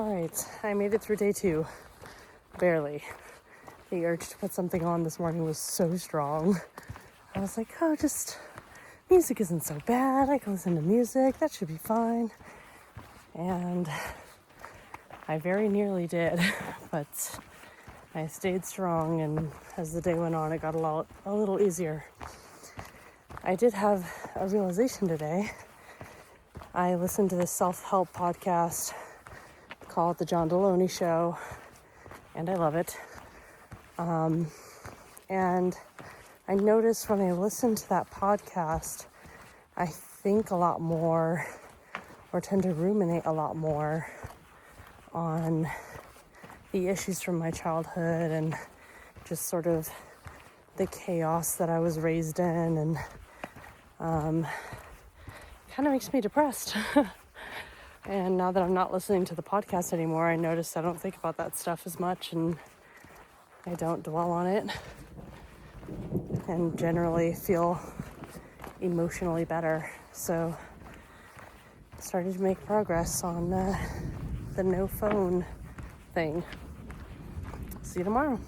Alright, I made it through day 2. Barely. The urge to put something on this morning was so strong. I was like, music isn't so bad. I can listen to music. That should be fine. And I very nearly did, but I stayed strong, and as the day went on, it got a little easier. I did have a realization today. I listened to this self-help podcast called The John Deloney Show, and I love it. And I noticed when I listen to that podcast, I think a lot more, or tend to ruminate a lot more on the issues from my childhood and just sort of the chaos that I was raised in, and kind of makes me depressed. And now that I'm not listening to the podcast anymore, I notice I don't think about that stuff as much, and I don't dwell on it, and generally feel emotionally better. So I started to make progress on the no phone thing. See you tomorrow.